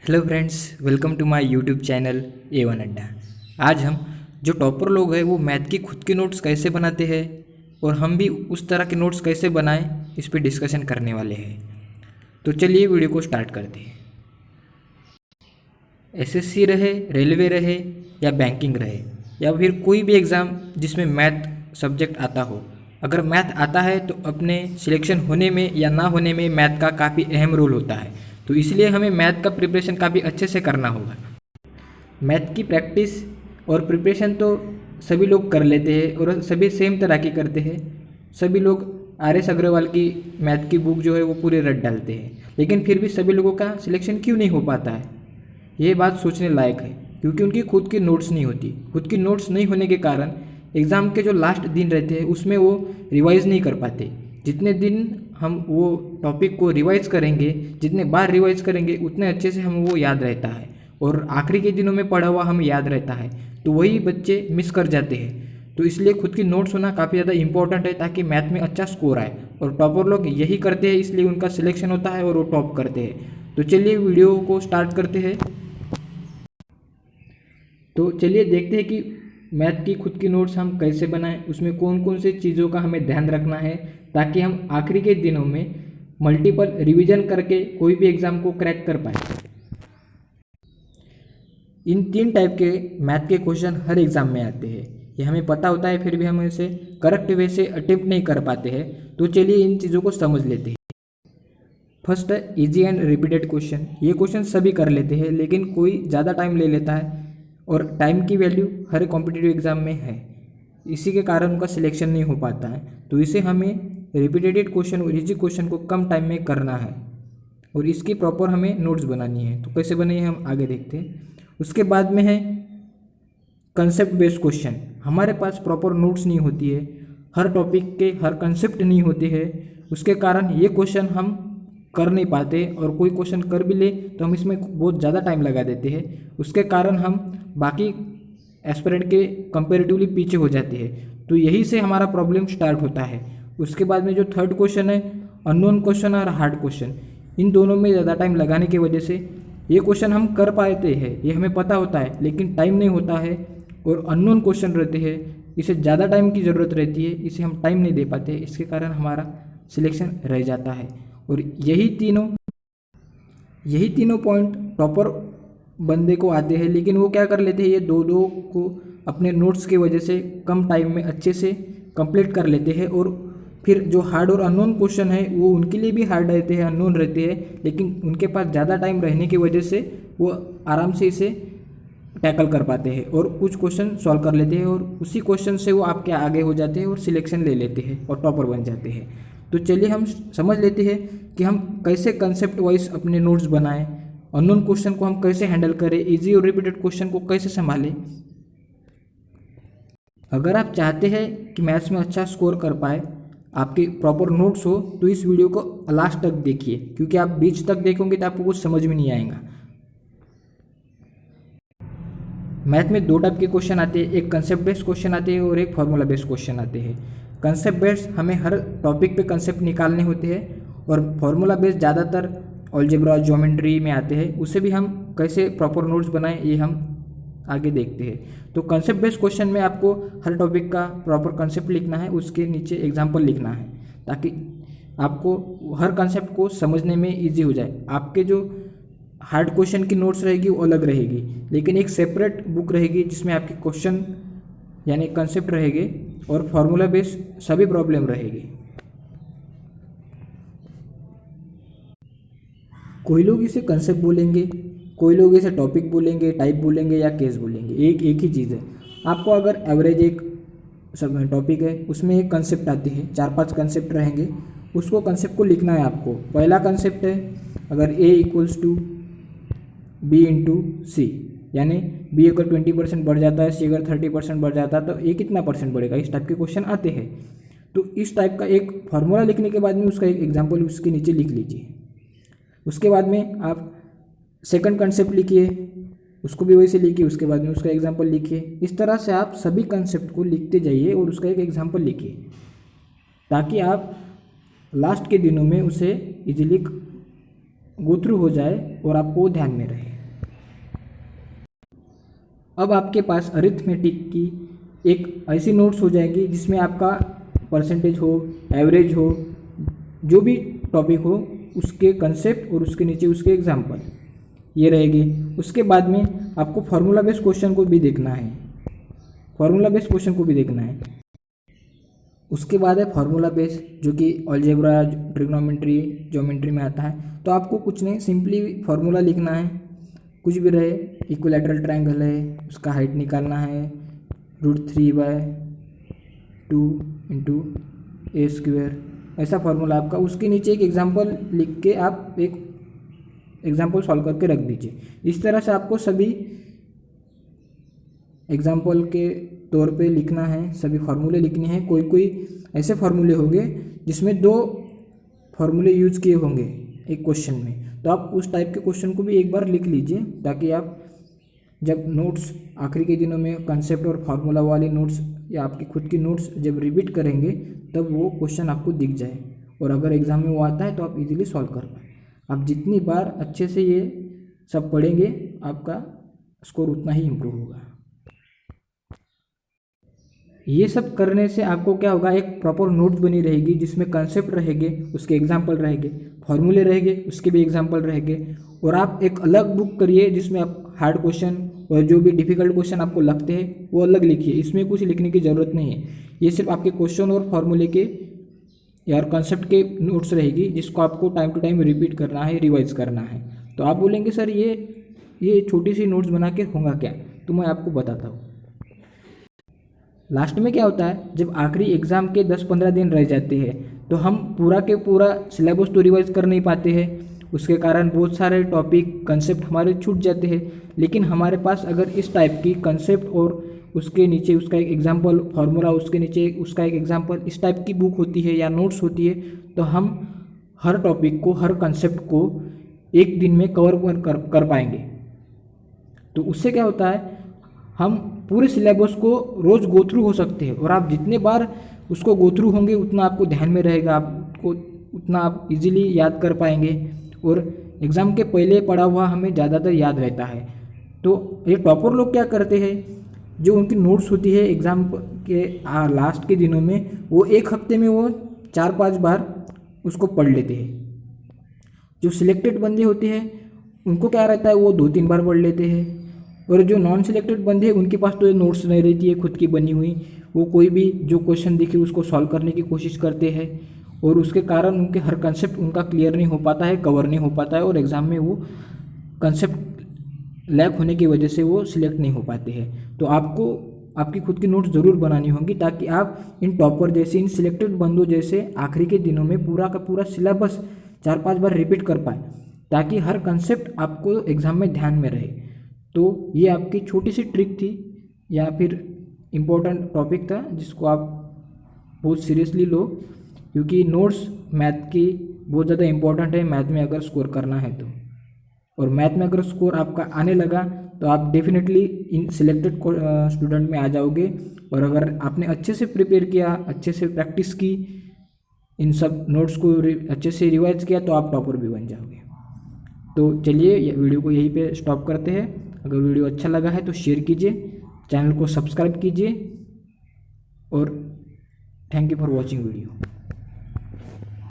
Hello friends, welcome to my YouTube channel A1 Adda. आज हम जो टॉपर लोग हैं वो मैथ की खुद की नोट्स कैसे बनाते हैं और हम भी उस तरह के नोट्स कैसे बनाएं, इस पे डिस्कशन करने वाले हैं। तो चलिए वीडियो को स्टार्ट करते हैं। एसएससी रहे, रेलवे रहे या बैंकिंग रहे या फिर कोई भी एग्ज़ाम जिसमें मैथ सब्जेक्ट आता हो, अगर मैथ आता है तो अपने सिलेक्शन होने में या ना होने में मैथ का काफ़ी अहम रोल होता है। तो इसलिए हमें मैथ का प्रिपरेशन काफ़ी अच्छे से करना होगा। मैथ की प्रैक्टिस और प्रिपरेशन तो सभी लोग कर लेते हैं और सभी सेम तरह की करते हैं। सभी लोग RS अग्रवाल की मैथ की बुक जो है वो पूरे रट डालते हैं, लेकिन फिर भी सभी लोगों का सिलेक्शन क्यों नहीं हो पाता है, ये बात सोचने लायक है। क्योंकि उनकी खुद की नोट्स नहीं होती। खुद की नोट्स नहीं होने के कारण एग्ज़ाम के जो लास्ट दिन रहते हैं उसमें वो रिवाइज़ नहीं कर पाते। जितने दिन हम वो टॉपिक को रिवाइज़ करेंगे, जितने बार रिवाइज़ करेंगे, उतने अच्छे से हम वो याद रहता है और आखिरी के दिनों में पढ़ा हुआ हमें याद रहता है। तो वही बच्चे मिस कर जाते हैं। तो इसलिए खुद की नोट्स होना काफ़ी ज़्यादा इंपॉर्टेंट है ताकि मैथ में अच्छा स्कोर आए। और टॉपर लोग यही करते हैं, इसलिए उनका सिलेक्शन होता है और वो टॉप करते हैं। तो चलिए वीडियो को स्टार्ट करते हैं। तो चलिए देखते हैं कि मैथ की खुद की नोट्स हम कैसे बनाएं, उसमें कौन कौन से चीज़ों का हमें ध्यान रखना है ताकि हम आखिरी के दिनों में मल्टीपल रिवीजन करके कोई भी एग्ज़ाम को क्रैक कर पाए। इन 3 टाइप के मैथ के क्वेश्चन हर एग्ज़ाम में आते हैं, ये हमें पता होता है, फिर भी हम इसे करेक्ट वे से अटेम्प्ट नहीं कर पाते हैं। तो चलिए इन चीज़ों को समझ लेते हैं। फर्स्ट है इजी एंड रिपीटेड क्वेश्चन। ये क्वेश्चन सभी कर लेते हैं, लेकिन कोई ज़्यादा टाइम ले लेता है और टाइम की वैल्यू हर कॉम्पिटिटिव एग्ज़ाम में है। इसी के कारण उनका सिलेक्शन नहीं हो पाता है। तो इसे हमें रिपीटेड क्वेश्चन और इजी क्वेश्चन को कम टाइम में करना है और इसकी प्रॉपर हमें नोट्स बनानी है। तो कैसे बने हम आगे देखते हैं। उसके बाद में है कंसेप्ट बेस्ड क्वेश्चन। हमारे पास प्रॉपर नोट्स नहीं होती है, हर टॉपिक के हर कंसेप्ट नहीं होते हैं, उसके कारण ये क्वेश्चन हम कर नहीं पाते और कोई क्वेश्चन कर भी ले तो हम इसमें बहुत ज़्यादा टाइम लगा देते हैं। उसके कारण हम बाकी एस्पिरेंट के कंपेरेटिवली पीछे हो जाते हैं। तो यही से हमारा प्रॉब्लम स्टार्ट होता है। उसके बाद में जो थर्ड क्वेश्चन है अननोन क्वेश्चन और हार्ड क्वेश्चन, इन दोनों में ज़्यादा टाइम लगाने की वजह से ये क्वेश्चन हम कर पाते हैं, ये हमें पता होता है, लेकिन टाइम नहीं होता है। और अननोन क्वेश्चन रहते हैं, इसे ज़्यादा टाइम की ज़रूरत रहती है, इसे हम टाइम नहीं दे पाते, इसके कारण हमारा सिलेक्शन रह जाता है। और यही तीनों पॉइंट टॉपर बंदे को आते हैं, लेकिन वो क्या कर लेते हैं, ये दो दो को अपने नोट्स की वजह से कम टाइम में अच्छे से कंप्लीट कर लेते हैं। और फिर जो हार्ड और अननोन क्वेश्चन है वो उनके लिए भी हार्ड रहते हैं, अननोन रहते हैं, लेकिन उनके पास ज़्यादा टाइम रहने की वजह से वो आराम से इसे टैकल कर पाते हैं और कुछ क्वेश्चन सॉल्व कर लेते हैं और उसी क्वेश्चन से वो आपके आगे हो जाते हैं और सिलेक्शन ले लेते हैं और टॉपर बन जाते हैं। तो चलिए हम समझ लेते हैं कि हम कैसे कंसेप्ट वाइज अपने नोट्स बनाएं, अननोन क्वेश्चन को हम कैसे हैंडल करें, इजी और रिपीटेड क्वेश्चन को कैसे संभालें। अगर आप चाहते हैं कि मैथ्स में अच्छा स्कोर कर पाए, आपके प्रॉपर नोट्स हो, तो इस वीडियो को लास्ट तक देखिए, क्योंकि आप बीच तक देखोगे तो आपको कुछ समझ में नहीं आएगा। मैथ में 2 टाइप के क्वेश्चन आते हैं, एक कंसेप्ट बेस्ड क्वेश्चन आते हैं और एक फार्मूला बेस्ड क्वेश्चन आते हैं। कंसेप्ट बेस्ड हमें हर टॉपिक पे कंसेप्ट निकालने होते हैं और फार्मूला बेस्ड ज़्यादातर अलजेब्रा ज्योमेट्री में आते हैं। उसे भी हम कैसे प्रॉपर नोट्स बनाएं ये हम आगे देखते हैं। तो कंसेप्ट बेस्ड क्वेश्चन में आपको हर टॉपिक का प्रॉपर कंसेप्ट लिखना है, उसके नीचे एग्जाम्पल लिखना है, ताकि आपको हर कंसेप्ट को समझने में ईजी हो जाए। आपके जो हार्ड क्वेश्चन की नोट्स रहेगी वो अलग रहेगी, लेकिन एक सेपरेट बुक रहेगी जिसमें आपके क्वेश्चन यानी कंसेप्ट रहेंगे और फार्मूला बेस्ड सभी प्रॉब्लम रहेगी। कोई लोग इसे कंसेप्ट बोलेंगे, कोई लोग इसे टॉपिक बोलेंगे, टाइप बोलेंगे या केस बोलेंगे, एक ही चीज़ है। आपको अगर एवरेज एक सब टॉपिक है, उसमें एक कंसेप्ट आती है, 4-5 कंसेप्ट रहेंगे, उसको कंसेप्ट को लिखना है आपको। पहला कंसेप्ट है अगर A = B × C, यानी B अगर 20% बढ़ जाता है, C अगर 30% बढ़ जाता है, तो A कितना परसेंट बढ़ेगा, इस टाइप के क्वेश्चन आते हैं। तो इस टाइप का एक फार्मूला लिखने के बाद में उसका एक एग्जाम्पल उसके नीचे लिख लीजिए। उसके बाद में आप सेकंड कंसेप्ट लिखिए, उसको भी वैसे लिखिए, उसके बाद में उसका एग्जाम्पल लिखिए। इस तरह से आप सभी कंसेप्ट को लिखते जाइए और उसका एक एग्जाम्पल लिखिए, ताकि आप लास्ट के दिनों में उसे इजीली गो थ्रू हो जाए और आपको ध्यान में रहे। अब आपके पास अरिथमेटिक की एक ऐसी नोट्स हो जाएगी जिसमें आपका परसेंटेज हो, एवरेज हो, जो भी टॉपिक हो उसके कंसेप्ट और उसके नीचे उसके एग्जाम्पल ये रहेगी। उसके बाद में आपको फार्मूला बेस्ड क्वेश्चन को भी देखना है, फार्मूला बेस्ड क्वेश्चन को भी देखना है। उसके बाद है फार्मूला बेस जो कि अलजेब्रा, ट्रिग्नोमेट्री, ज्योमेट्री में आता है। तो आपको कुछ नहीं, सिंपली फार्मूला लिखना है, कुछ भी रहे। इक्विलैटरल ट्रायंगल है, उसका हाइट निकालना है, √3/2 इंटू ए स्क्वेयर, ऐसा फार्मूला आपका। उसके नीचे एक एग्जाम्पल लिख के आप एक एग्जाम्पल सॉल्व करके रख दीजिए। इस तरह से आपको सभी एग्जाम्पल के तौर पे लिखना है, सभी फार्मूले लिखने हैं। कोई कोई ऐसे फार्मूले होंगे जिसमें 2 फार्मूले यूज किए होंगे एक क्वेश्चन में, तो आप उस टाइप के क्वेश्चन को भी एक बार लिख लीजिए, ताकि आप जब नोट्स आखिरी के दिनों में कंसेप्ट और फार्मूला वाले नोट्स या आपकी खुद की नोट्स जब रिपीट करेंगे तब वो क्वेश्चन आपको दिख जाए, और अगर एग्ज़ाम में वो आता है तो आप इजीली सॉल्व कर पाए। आप जितनी बार अच्छे से ये सब पढ़ेंगे आपका स्कोर उतना ही इम्प्रूव होगा। ये सब करने से आपको क्या होगा, एक प्रॉपर नोट्स बनी रहेगी जिसमें कंसेप्ट रहेंगे, उसके एग्जाम्पल रहेंगे, फार्मूले रहेंगे, उसके भी एग्जाम्पल रहेंगे। और आप एक अलग बुक करिए जिसमें आप हार्ड क्वेश्चन और जो भी डिफिकल्ट क्वेश्चन आपको लगते हैं वो अलग लिखिए। इसमें कुछ लिखने की ज़रूरत नहीं है, ये सिर्फ आपके क्वेश्चन और फार्मूले के या कंसेप्ट के नोट्स रहेगी, जिसको आपको टाइम टू टाइम रिपीट करना है, रिवाइज करना है। तो आप बोलेंगे सर ये छोटी सी नोट्स बना के होगा क्या, तो मैं आपको बताता हूँ। लास्ट में क्या होता है, जब आखिरी एग्ज़ाम के 10-15 दिन रह जाते हैं तो हम पूरा के पूरा सिलेबस तो रिवाइज कर नहीं पाते हैं, उसके कारण बहुत सारे टॉपिक कंसेप्ट हमारे छूट जाते हैं। लेकिन हमारे पास अगर इस टाइप की कंसेप्ट और उसके नीचे उसका एक एग्जाम्पल, फार्मूला उसके नीचे उसका एक एग्जाम्पल, इस टाइप की बुक होती है या नोट्स होती है, तो हम हर टॉपिक को, हर कंसेप्ट को एक दिन में कवर कर पाएंगे। तो उससे क्या होता है, हम पूरे सिलेबस को रोज़ गो थ्रू हो सकते हैं, और आप जितने बार उसको गो थ्रू होंगे उतना आपको ध्यान में रहेगा, आपको उतना आप इजीली याद कर पाएंगे, और एग्ज़ाम के पहले पढ़ा हुआ हमें ज़्यादातर याद रहता है। तो ये टॉपर लोग क्या करते हैं, जो उनकी नोट्स होती है एग्ज़ाम के लास्ट के दिनों में, वो एक हफ्ते में वो 4-5 बार उसको पढ़ लेते हैं। जो सिलेक्टेड बंदे होते हैं उनको क्या रहता है, वो 2-3 बार पढ़ लेते हैं। और जो नॉन सिलेक्टेड बंदे हैं उनके पास तो नोट्स नहीं रहती है खुद की बनी हुई, वो कोई भी जो क्वेश्चन दिखे उसको सॉल्व करने की कोशिश करते हैं, और उसके कारण उनके हर कंसेप्ट उनका क्लियर नहीं हो पाता है, कवर नहीं हो पाता है, और एग्ज़ाम में वो कंसेप्ट लैक होने की वजह से वो सिलेक्ट नहीं हो पाते हैं। तो आपको आपकी खुद की नोट्स ज़रूर बनानी होंगी, ताकि आप इन टॉपर जैसे, इन सिलेक्टेड बंदों जैसे आखिरी के दिनों में पूरा का पूरा सिलेबस 4-5 बार रिपीट कर पाए, ताकि हर कंसेप्ट आपको एग्ज़ाम में ध्यान में रहे। तो ये आपकी छोटी सी ट्रिक थी, या फिर इम्पोर्टेंट टॉपिक था जिसको आप बहुत सीरियसली लो, क्योंकि नोट्स मैथ की बहुत ज़्यादा इम्पोर्टेंट है मैथ में अगर स्कोर करना है तो। और मैथ में अगर स्कोर आपका आने लगा तो आप डेफिनेटली इन सिलेक्टेड स्टूडेंट में आ जाओगे। और अगर आपने अच्छे से प्रिपेयर किया, अच्छे से प्रैक्टिस की, इन सब नोट्स को अच्छे से रिवाइज किया, तो आप टॉपर भी बन जाओगे। तो चलिए वीडियो को यहीं पे स्टॉप करते हैं। अगर वीडियो अच्छा लगा है तो शेयर कीजिए, चैनल को सब्सक्राइब कीजिए, और thank you for watching video.